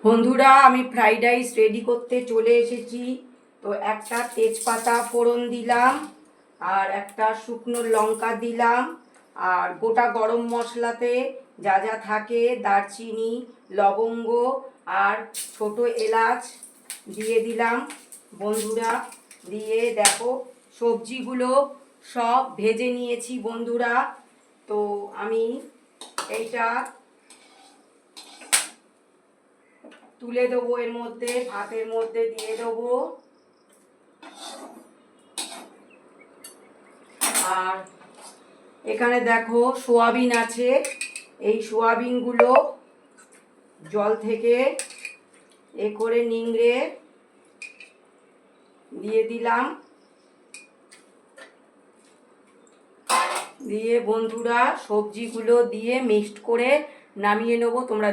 বন্ধুরা আমি fried rice ready করতে চলে এসেছি। তো একটা তেজপাতা ফোড়ন দিলাম, আর একটা শুকনো লঙ্কা দিলাম, আর গোটা গরম মশলাতে যা যা থাকে দারচিনি, লবঙ্গ আর ছোট এলাচ দিয়ে দিলাম। বন্ধুরা দিয়ে দেখো সবজিগুলো সব ভেজে নিয়েছি বন্ধুরা। তো আমি এইটা তুলে দেবো, এর মধ্যে ভাতের মধ্যে দিয়ে দেবো। আর এখানে দেখো সোয়াবিন আছে, এই সোয়াবিনগুলো জল থেকে এ করে নিংড়ে দিয়ে দিলাম। দিয়ে বন্ধুরা সবজিগুলো দিয়ে মিক্সড করে নামিয়ে নেবো। তোমরা